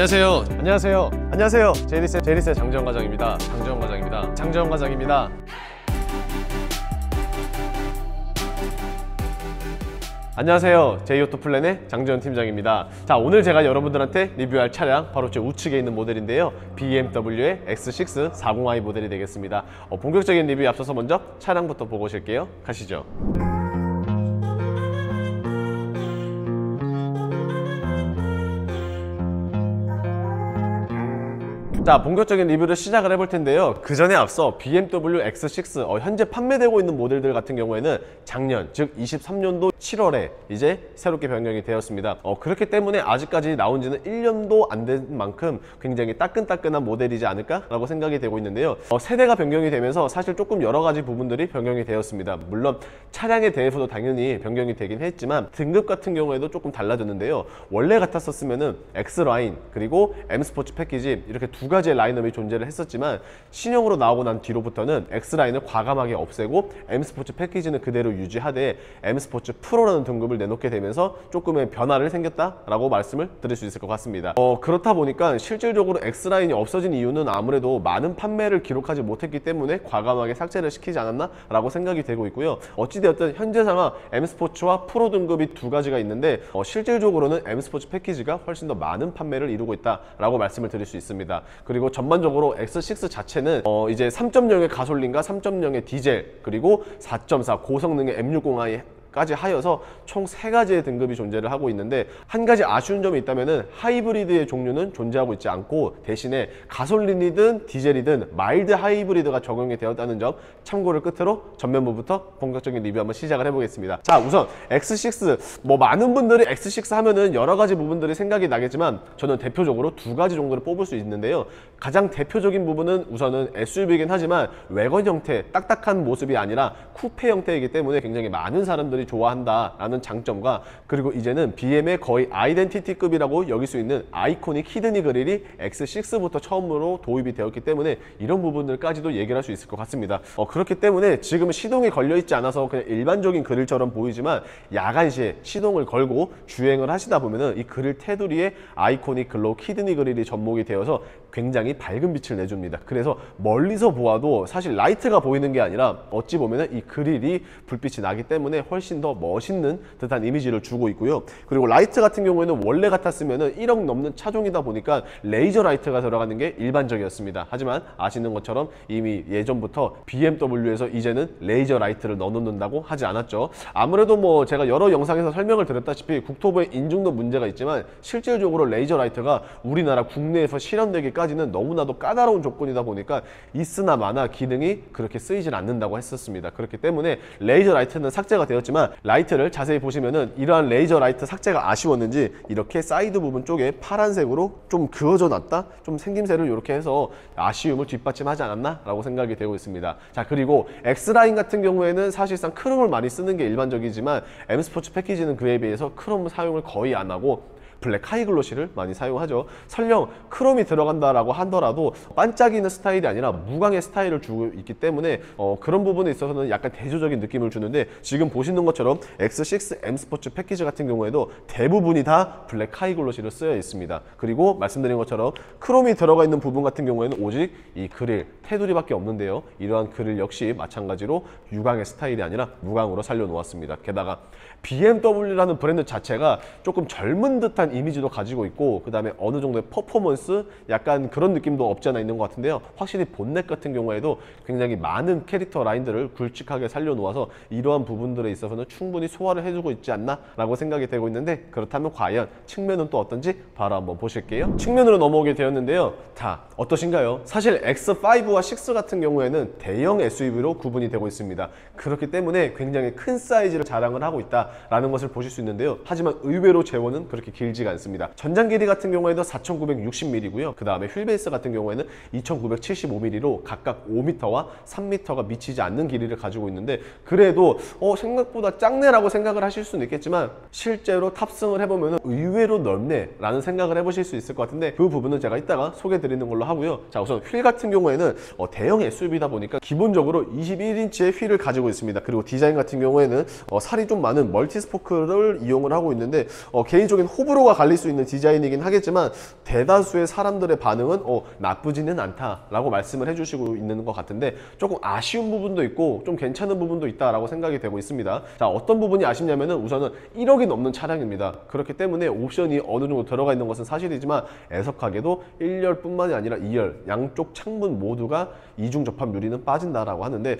안녕하세요. 안녕하세요. 안녕하세요. 제이리스의 장재원 과장입니다. 장재원 과장입니다. 안녕하세요. 제이오토플랜의 장재원 팀장입니다. 자, 오늘 제가 여러분들한테 리뷰할 차량 바로 제 우측에 있는 모델인데요. BMW의 X6 40i 모델이 되겠습니다. 본격적인 리뷰에 앞서서 먼저 차량부터 보고 오실게요. 가시죠. 자, 본격적인 리뷰를 시작을 해볼 텐데요. 그 전에 앞서 BMW X6 현재 판매되고 있는 모델들 같은 경우에는 작년, 즉 23년도 7월에 이제 새롭게 변경이 되었습니다. 그렇기 때문에 아직까지 나온 지는 1년도 안 된 만큼 굉장히 따끈따끈한 모델이지 않을까 라고 생각이 되고 있는데요. 세대가 변경이 되면서 사실 조금 여러 가지 부분들이 변경이 되었습니다. 물론 차량에 대해서도 당연히 변경이 되긴 했지만 등급 같은 경우에도 조금 달라졌는데요. 원래 같았었으면은 X라인 그리고 M스포츠 패키지 이렇게 두 가지의 라인업이 존재를 했었지만 신형으로 나오고 난 뒤로부터는 X라인을 과감하게 없애고 M스포츠 패키지는 그대로 유지하되 M스포츠 프로라는 등급을 내놓게 되면서 조금의 변화를 생겼다라고 말씀을 드릴 수 있을 것 같습니다. 그렇다 보니까 실질적으로 X라인이 없어진 이유는 아무래도 많은 판매를 기록하지 못했기 때문에 과감하게 삭제를 시키지 않았나 라고 생각이 되고 있고요. 어찌되었든 현재 상황 M스포츠와 프로 등급이 두 가지가 있는데 실질적으로는 M스포츠 패키지가 훨씬 더 많은 판매를 이루고 있다라고 말씀을 드릴 수 있습니다. 그리고 전반적으로 X6 자체는 이제 3.0의 가솔린과 3.0의 디젤 그리고 4.4 고성능의 M60i 까지 하여서 총 3가지의 등급이 존재를 하고 있는데 한 가지 아쉬운 점이 있다면은 하이브리드의 종류는 존재하고 있지 않고 대신에 가솔린이든 디젤이든 마일드 하이브리드가 적용이 되었다는 점 참고를 끝으로 전면부부터 본격적인 리뷰 한번 시작을 해보겠습니다. 자, 우선 X6 많은 분들이 X6 하면은 여러 가지 부분들이 생각이 나겠지만 저는 대표적으로 두 가지 정도를 뽑을 수 있는데요. 가장 대표적인 부분은 우선은 SUV이긴 하지만 외관 형태 딱딱한 모습이 아니라 쿠페 형태이기 때문에 굉장히 많은 사람들이 좋아한다라는 장점과 그리고 이제는 BM의 거의 아이덴티티급이라고 여길 수 있는 아이코닉 히드니 그릴이 X6부터 처음으로 도입이 되었기 때문에 이런 부분들까지도 얘기를 할 수 있을 것 같습니다. 그렇기 때문에 지금 시동이 걸려있지 않아서 그냥 일반적인 그릴처럼 보이지만 야간 시에 시동을 걸고 주행을 하시다 보면은 이 그릴 테두리에 아이코닉 글로우 히드니 그릴이 접목이 되어서 굉장히 밝은 빛을 내줍니다. 그래서 멀리서 보아도 사실 라이트가 보이는 게 아니라 어찌 보면은 이 그릴이 불빛이 나기 때문에 훨씬 더 멋있는 듯한 이미지를 주고 있고요. 그리고 라이트 같은 경우에는 원래 같았으면은 1억 넘는 차종이다 보니까 레이저 라이트가 들어가는 게 일반적이었습니다. 하지만 아시는 것처럼 이미 예전부터 BMW에서 이제는 레이저 라이트를 넣어놓는다고 하지 않았죠. 아무래도 제가 여러 영상에서 설명을 드렸다시피 국토부의 인증도 문제가 있지만 실질적으로 레이저 라이트가 우리나라 국내에서 실현되기까지는 너무나도 까다로운 조건이다 보니까 있으나 마나 기능이 그렇게 쓰이질 않는다고 했었습니다. 그렇기 때문에 레이저 라이트는 삭제가 되었지만 라이트를 자세히 보시면은 이러한 레이저 라이트 삭제가 아쉬웠는지 이렇게 사이드 부분 쪽에 파란색으로 좀 그어져 놨다? 좀 생김새를 이렇게 해서 아쉬움을 뒷받침하지 않았나? 라고 생각이 되고 있습니다. 자, 그리고 X라인 같은 경우에는 사실상 크롬을 많이 쓰는 게 일반적이지만 M스포츠 패키지는 그에 비해서 크롬 사용을 거의 안 하고 블랙 하이글로시를 많이 사용하죠. 설령 크롬이 들어간다라고 하더라도 반짝이는 스타일이 아니라 무광의 스타일을 주고 있기 때문에 그런 부분에 있어서는 약간 대조적인 느낌을 주는데 지금 보시는 것처럼 X6 M 스포츠 패키지 같은 경우에도 대부분이 다 블랙 하이글로시를 쓰여 있습니다. 그리고 말씀드린 것처럼 크롬이 들어가 있는 부분 같은 경우에는 오직 이 그릴, 테두리밖에 없는데요. 이러한 그릴 역시 마찬가지로 유광의 스타일이 아니라 무광으로 살려놓았습니다. 게다가 BMW라는 브랜드 자체가 조금 젊은 듯한 이미지도 가지고 있고 그 다음에 어느 정도의 퍼포먼스 약간 그런 느낌도 없지 않아 있는 것 같은데요. 확실히 본넷 같은 경우에도 굉장히 많은 캐릭터 라인들을 굵직하게 살려놓아서 이러한 부분들에 있어서는 충분히 소화를 해주고 있지 않나 라고 생각이 되고 있는데 그렇다면 과연 측면은 또 어떤지 바로 한번 보실게요. 측면으로 넘어오게 되었는데요. 자, 어떠신가요? 사실 X5와 6 같은 경우에는 대형 SUV로 구분이 되고 있습니다. 그렇기 때문에 굉장히 큰 사이즈를 자랑을 하고 있다 라는 것을 보실 수 있는데요. 하지만 의외로 제원은 그렇게 길지가 않습니다. 전장 길이 같은 경우에도 4960mm고요. 그 다음에 휠베이스 같은 경우에는 2975mm로 각각 5m와 3m가 미치지 않는 길이를 가지고 있는데 그래도 생각보다 작네라고 생각을 하실 수는 있겠지만 실제로 탑승을 해보면 의외로 넓네 라는 생각을 해보실 수 있을 것 같은데 그 부분은 제가 이따가 소개해 드리는 걸로 하고요. 자, 우선 휠 같은 경우에는 대형 SUV다 보니까 기본적으로 21인치의 휠을 가지고 있습니다. 그리고 디자인 같은 경우에는 살이 좀 많은 멀티스포크를 이용을 하고 있는데 개인적인 호불호가 풍토가 갈릴 수 있는 디자인이긴 하겠지만 대다수의 사람들의 반응은 나쁘지는 않다라고 말씀을 해주시고 있는 것 같은데 조금 아쉬운 부분도 있고 좀 괜찮은 부분도 있다라고 생각이 되고 있습니다. 자, 어떤 부분이 아쉽냐면은 우선은 1억이 넘는 차량입니다. 그렇기 때문에 옵션이 어느 정도 들어가 있는 것은 사실이지만 애석하게도 1열뿐만이 아니라 2열 양쪽 창문 모두가 이중 접합 유리는 빠진다라고 하는데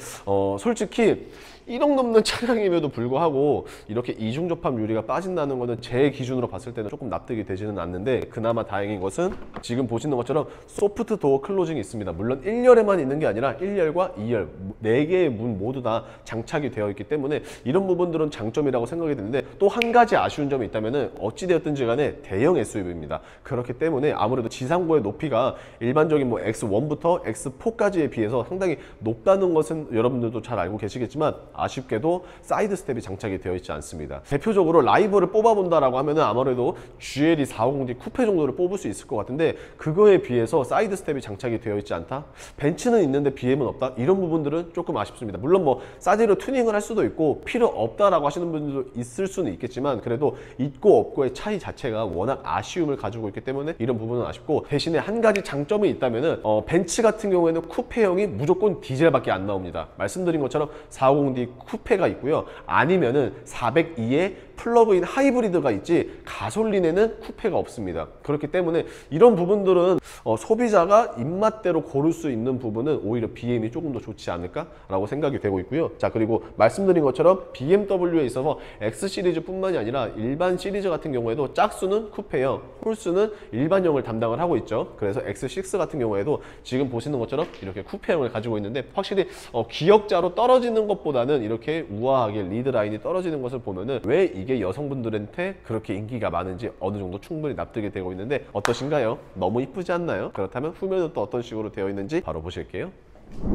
솔직히 1억 넘는 차량임에도 불구하고 이렇게 이중 접합 유리가 빠진다는 것은 제 기준으로 봤을 때는 조금 납득이 되지는 않는데, 그나마 다행인 것은 지금 보시는 것처럼 소프트 도어 클로징이 있습니다. 물론 1열에만 있는 게 아니라 1열과 2열 4개의 문 모두 다 장착이 되어 있기 때문에 이런 부분들은 장점이라고 생각이 드는데, 또 한 가지 아쉬운 점이 있다면 어찌되었든지 간에 대형 SUV입니다. 그렇기 때문에 아무래도 지상부의 높이가 일반적인 뭐 X1부터 X4까지에 비해서 상당히 높다는 것은 여러분들도 잘 알고 계시겠지만 아쉽게도 사이드 스텝이 장착이 되어 있지 않습니다. 대표적으로 라이벌을 뽑아본다라고 하면은 아무래도 GLE 450D 쿠페 정도를 뽑을 수 있을 것 같은데, 그거에 비해서 사이드 스텝이 장착이 되어 있지 않다? 벤츠는 있는데 BM은 없다? 이런 부분들은 조금 아쉽습니다. 물론 뭐 싸제로 튜닝을 할 수도 있고 필요 없다라고 하시는 분들도 있을 수는 있겠지만, 그래도 있고 없고의 차이 자체가 워낙 아쉬움을 가지고 있기 때문에 이런 부분은 아쉽고, 대신에 한 가지 장점이 있다면은 벤츠 같은 경우에는 쿠페형이 무조건 디젤밖에 안 나옵니다. 말씀드린 것처럼 450D 쿠페가 있고요. 아니면은 402에 플러그인 하이브리드가 있지 가솔린에는 쿠페가 없습니다. 그렇기 때문에 이런 부분들은 소비자가 입맛대로 고를 수 있는 부분은 오히려 BM이 조금 더 좋지 않을까라고 생각이 되고 있고요. 자, 그리고 말씀드린 것처럼 BMW에 있어서 X 시리즈 뿐만이 아니라 일반 시리즈 같은 경우에도 짝수는 쿠페형, 홀수는 일반형을 담당을 하고 있죠. 그래서 X6 같은 경우에도 지금 보시는 것처럼 이렇게 쿠페형을 가지고 있는데, 확실히 기역자로 떨어지는 것보다는 이렇게 우아하게 리드라인이 떨어지는 것을 보면은 왜 이게 여성분들한테 그렇게 인기가 많은지 어느 정도 충분히 납득이 되고 있는데, 어떠신가요? 너무 이쁘지 않나요? 그렇다면 후면은 또 어떤 식으로 되어 있는지 바로 보실게요.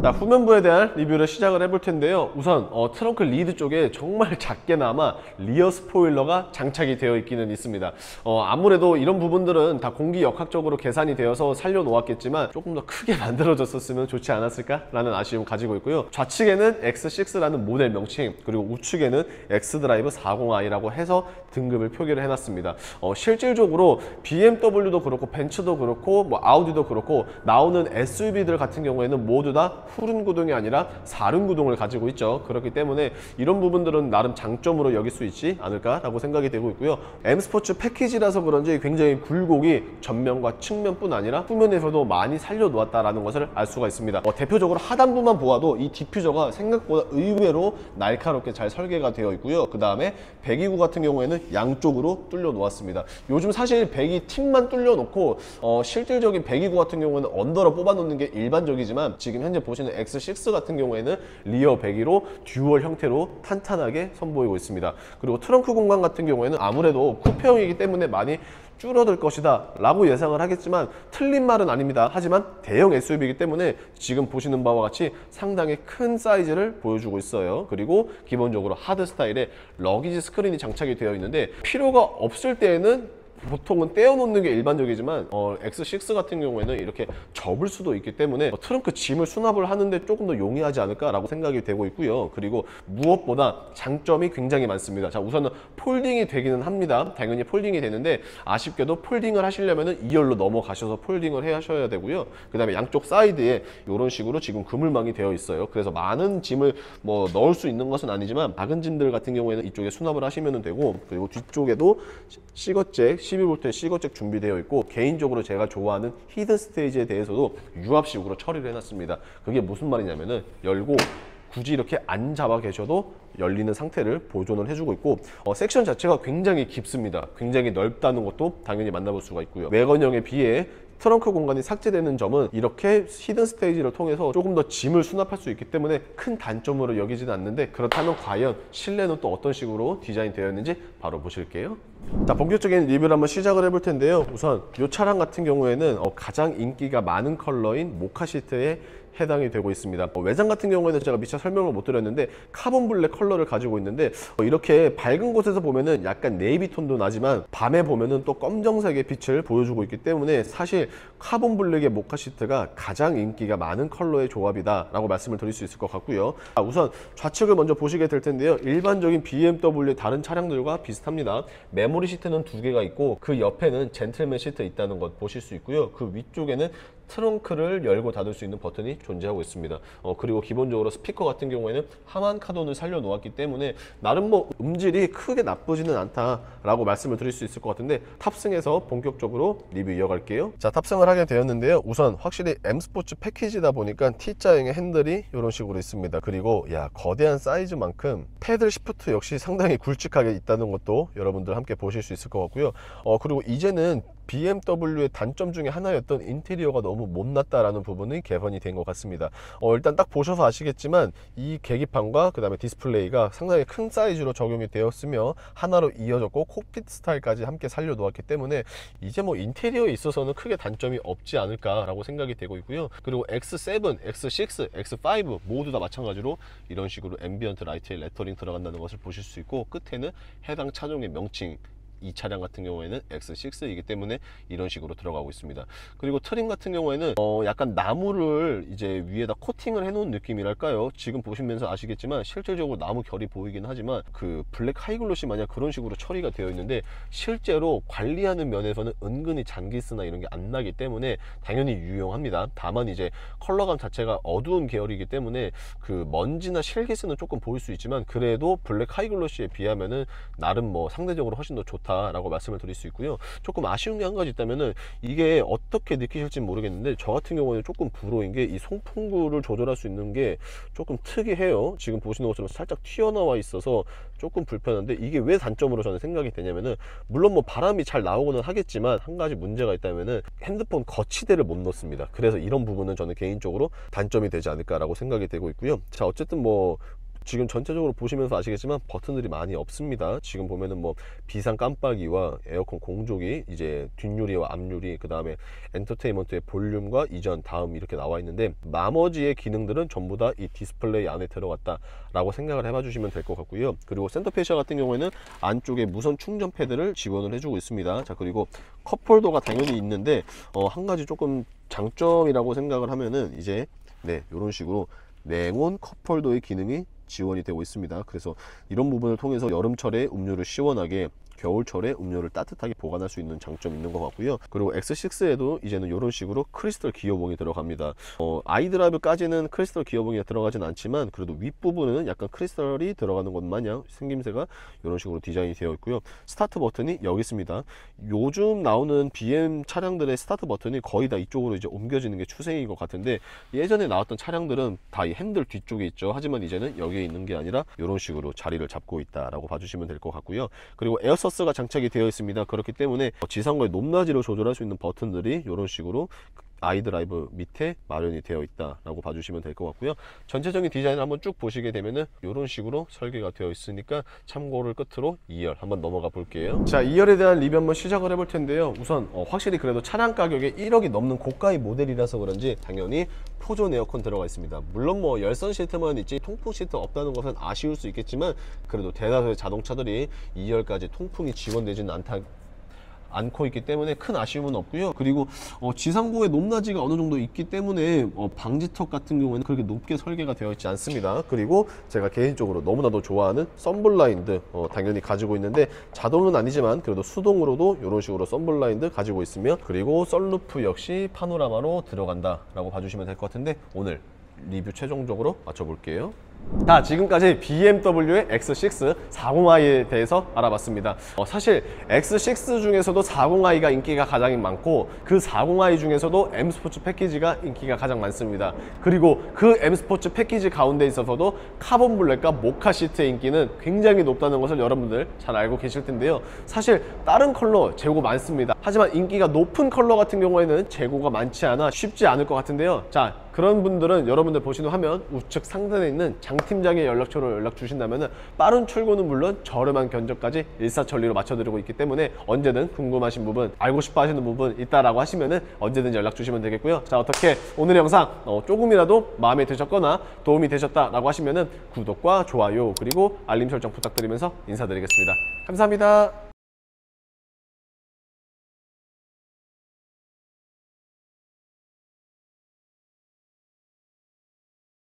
자, 후면부에 대한 리뷰를 시작을 해볼 텐데요. 우선 트렁크 리드 쪽에 정말 작게나마 리어 스포일러가 장착이 되어 있기는 있습니다. 아무래도 이런 부분들은 다 공기역학적으로 계산이 되어서 살려놓았겠지만 조금 더 크게 만들어졌었으면 좋지 않았을까 라는 아쉬움 가지고 있고요. 좌측에는 X6라는 모델 명칭, 그리고 우측에는 X드라이브 40i라고 해서 등급을 표기를 해놨습니다. 실질적으로 BMW도 그렇고 벤츠도 그렇고 뭐 아우디도 그렇고 나오는 SUV들 같은 경우에는 모두 다 후륜 구동이 아니라 사륜 구동을 가지고 있죠. 그렇기 때문에 이런 부분들은 나름 장점으로 여길 수 있지 않을까라고 생각이 되고 있고요. M스포츠 패키지라서 그런지 굉장히 굴곡이 전면과 측면뿐 아니라 후면에서도 많이 살려놓았다라는 것을 알 수가 있습니다. 대표적으로 하단부만 보아도 이 디퓨저가 생각보다 의외로 날카롭게 잘 설계가 되어 있고요. 그 다음에 배기구 같은 경우에는 양쪽으로 뚫려 놓았습니다. 요즘 사실 배기 팁만 뚫려 놓고 실질적인 배기구 같은 경우는 언더로 뽑아 놓는 게 일반적이지만, 지금 현재 보시는 X6 같은 경우에는 리어 배기로 듀얼 형태로 탄탄하게 선보이고 있습니다. 그리고 트렁크 공간 같은 경우에는 아무래도 쿠페형이기 때문에 많이 줄어들 것이다 라고 예상을 하겠지만 틀린 말은 아닙니다. 하지만 대형 SUV이기 때문에 지금 보시는 바와 같이 상당히 큰 사이즈를 보여주고 있어요. 그리고 기본적으로 하드 스타일의 러기지 스크린이 장착이 되어 있는데, 필요가 없을 때에는 보통은 떼어놓는 게 일반적이지만 X6 같은 경우에는 이렇게 접을 수도 있기 때문에 트렁크 짐을 수납을 하는데 조금 더 용이하지 않을까라고 생각이 되고 있고요. 그리고 무엇보다 장점이 굉장히 많습니다. 자, 우선은 폴딩이 되기는 합니다. 당연히 폴딩이 되는데, 아쉽게도 폴딩을 하시려면 2열로 넘어가셔서 폴딩을 하셔야 되고요. 그 다음에 양쪽 사이드에 이런 식으로 지금 그물망이 되어 있어요. 그래서 많은 짐을 뭐 넣을 수 있는 것은 아니지만 작은 짐들 같은 경우에는 이쪽에 수납을 하시면 되고, 그리고 뒤쪽에도 시거잭 12V의 시거잭 준비되어 있고, 개인적으로 제가 좋아하는 히든 스테이지에 대해서도 유압식으로 처리를 해놨습니다. 그게 무슨 말이냐면은 열고 굳이 이렇게 안 잡아 계셔도 열리는 상태를 보존을 해주고 있고, 섹션 자체가 굉장히 깊습니다. 굉장히 넓다는 것도 당연히 만나볼 수가 있고요. 외건형에 비해 트렁크 공간이 삭제되는 점은 이렇게 히든 스테이지를 통해서 조금 더 짐을 수납할 수 있기 때문에 큰 단점으로 여기지는 않는데, 그렇다면 과연 실내는 또 어떤 식으로 디자인 되어 있는지 바로 보실게요. 자, 본격적인 리뷰를 한번 시작을 해볼 텐데요. 우선 이 차량 같은 경우에는 가장 인기가 많은 컬러인 모카 시트에 해당이 되고 있습니다. 외장 같은 경우에는 제가 미처 설명을 못 드렸는데 카본 블랙 컬러를 가지고 있는데 이렇게 밝은 곳에서 보면은 약간 네이비 톤도 나지만 밤에 보면은 또 검정색의 빛을 보여주고 있기 때문에 사실 카본 블랙의 모카 시트가 가장 인기가 많은 컬러의 조합이다 라고 말씀을 드릴 수 있을 것 같고요. 우선 좌측을 먼저 보시게 될 텐데요. 일반적인 BMW의 다른 차량들과 비슷합니다. 메모리 시트는 2개가 있고 그 옆에는 젠틀맨 시트 있다는 것 보실 수 있고요. 그 위쪽에는 트렁크를 열고 닫을 수 있는 버튼이 존재하고 있습니다. 그리고 기본적으로 스피커 같은 경우에는 하만 카돈을 살려 놓았기 때문에 나름 뭐 음질이 크게 나쁘지는 않다라고 말씀을 드릴 수 있을 것 같은데 탑승해서 본격적으로 리뷰 이어갈게요. 자, 탑승을 하게 되었는데요. 우선 확실히 M 스포츠 패키지다 보니까 T자형의 핸들이 이런 식으로 있습니다. 그리고 거대한 사이즈만큼 패들 시프트 역시 상당히 굵직하게 있다는 것도 여러분들 함께 보실 수 있을 것 같고요. 그리고 이제는 BMW의 단점 중에 하나였던 인테리어가 너무 못났다라는 부분이 개선이 된 것 같습니다. 일단 딱 보셔서 아시겠지만 이 계기판과 그 다음에 디스플레이가 상당히 큰 사이즈로 적용이 되었으며 하나로 이어졌고 콕핏 스타일까지 함께 살려 놓았기 때문에 이제 뭐 인테리어에 있어서는 크게 단점이 없지 않을까 라고 생각이 되고 있고요. 그리고 X7, X6, X5 모두 다 마찬가지로 이런 식으로 앰비언트 라이트에 레터링 들어간다는 것을 보실 수 있고 끝에는 해당 차종의 명칭, 이 차량 같은 경우에는 X6이기 때문에 이런 식으로 들어가고 있습니다. 그리고 트림 같은 경우에는 약간 나무를 이제 위에다 코팅을 해 놓은 느낌이랄까요. 지금 보시면서 아시겠지만 실질적으로 나무 결이 보이긴 하지만 그 블랙 하이글로시 마냥 그런 식으로 처리가 되어 있는데 실제로 관리하는 면에서는 은근히 잔기스나 이런 게 안 나기 때문에 당연히 유용합니다. 다만 이제 컬러감 자체가 어두운 계열이기 때문에 그 먼지나 실기스는 조금 보일 수 있지만 그래도 블랙 하이글로시에 비하면은 나름 뭐 상대적으로 훨씬 더 좋다 라고 말씀을 드릴 수 있고요. 조금 아쉬운 게 한 가지 있다면은 이게 어떻게 느끼실지 모르겠는데 저 같은 경우에는 조금 불호인 게 이 송풍구를 조절할 수 있는 게 조금 특이해요. 지금 보시는 것처럼 살짝 튀어나와 있어서 조금 불편한데 이게 왜 단점으로 저는 생각이 되냐면은 물론 뭐 바람이 잘 나오고는 하겠지만 한 가지 문제가 있다면은 핸드폰 거치대를 못 넣습니다. 그래서 이런 부분은 저는 개인적으로 단점이 되지 않을까라고 생각이 되고 있고요. 자, 어쨌든 뭐 지금 전체적으로 보시면서 아시겠지만 버튼들이 많이 없습니다. 지금 보면은 뭐 비상 깜빡이와 에어컨 공조기, 이제 뒷유리와 앞유리, 그 다음에 엔터테인먼트의 볼륨과 이전, 다음 이렇게 나와 있는데 나머지의 기능들은 전부 다 이 디스플레이 안에 들어갔다 라고 생각을 해봐 주시면 될 것 같고요. 그리고 센터페시아 같은 경우에는 안쪽에 무선 충전 패드를 지원을 해주고 있습니다. 자, 그리고 컵홀더가 당연히 있는데 한 가지 조금 장점이라고 생각을 하면은 이제 이런 식으로 냉온 컵홀더의 기능이 지원이 되고 있습니다. 그래서 이런 부분을 통해서 여름철에 음료를 시원하게, 겨울철에 음료를 따뜻하게 보관할 수 있는 장점이 있는 것 같고요. 그리고 X6에도 이제는 이런 식으로 크리스털 기어봉이 들어갑니다. 아이드라이브까지는 크리스털 기어봉이 들어가진 않지만 그래도 윗부분은 약간 크리스털이 들어가는 것 마냥 생김새가 이런 식으로 디자인이 되어 있고요. 스타트 버튼이 여기 있습니다. 요즘 나오는 BM 차량들의 스타트 버튼이 거의 다 이쪽으로 이제 옮겨지는 게 추세인 것 같은데 예전에 나왔던 차량들은 다 이 핸들 뒤쪽에 있죠. 하지만 이제는 여기에 있는 게 아니라 이런 식으로 자리를 잡고 있다라고 봐주시면 될 것 같고요. 그리고 에어서스가 장착이 되어 있습니다. 그렇기 때문에 지상과의 높낮이를 조절할 수 있는 버튼들이 이런 식으로 아이드라이브 밑에 마련이 되어 있다라고 봐주시면 될 것 같고요. 전체적인 디자인을 한번 쭉 보시게 되면은 이런 식으로 설계가 되어 있으니까 참고를 끝으로 2열 한번 넘어가 볼게요. 자, 2열에 대한 리뷰 한번 시작을 해볼 텐데요. 우선 확실히 그래도 차량 가격에 1억이 넘는 고가의 모델이라서 그런지 당연히 포존 에어컨 들어가 있습니다. 물론 뭐 열선 시트만 있지 통풍 시트 없다는 것은 아쉬울 수 있겠지만 그래도 대다수의 자동차들이 2열까지 통풍이 지원되지는 않고 있기 때문에 큰 아쉬움은 없고요. 그리고 지상부의 높낮이가 어느 정도 있기 때문에 방지턱 같은 경우에는 그렇게 높게 설계가 되어 있지 않습니다. 그리고 제가 개인적으로 너무나도 좋아하는 썬블라인드 당연히 가지고 있는데 자동은 아니지만 그래도 수동으로도 이런 식으로 썬블라인드 가지고 있으며 그리고 썬루프 역시 파노라마로 들어간다 라고 봐주시면 될 것 같은데 오늘 리뷰 최종적으로 맞춰볼게요. 자, 지금까지 BMW의 X6 40i에 대해서 알아봤습니다. 사실 X6 중에서도 40i가 인기가 가장 많고 그 40i 중에서도 M 스포츠 패키지가 인기가 가장 많습니다. 그리고 그 M 스포츠 패키지 가운데 있어서도 카본 블랙과 모카 시트의 인기는 굉장히 높다는 것을 여러분들 잘 알고 계실 텐데요. 사실 다른 컬러 재고 많습니다. 하지만 인기가 높은 컬러 같은 경우에는 재고가 많지 않아 쉽지 않을 것 같은데요. 자, 그런 분들은 여러분들 보시는 화면 우측 상단에 있는 장 팀장의 연락처로 연락 주신다면 빠른 출고는 물론 저렴한 견적까지 일사천리로 맞춰드리고 있기 때문에 언제든 궁금하신 부분, 알고 싶어 하시는 부분 있다라고 하시면은 언제든 연락 주시면 되겠고요. 자, 어떻게 오늘의 영상 조금이라도 마음에 드셨거나 도움이 되셨다라고 하시면은 구독과 좋아요 그리고 알림 설정 부탁드리면서 인사드리겠습니다. 감사합니다.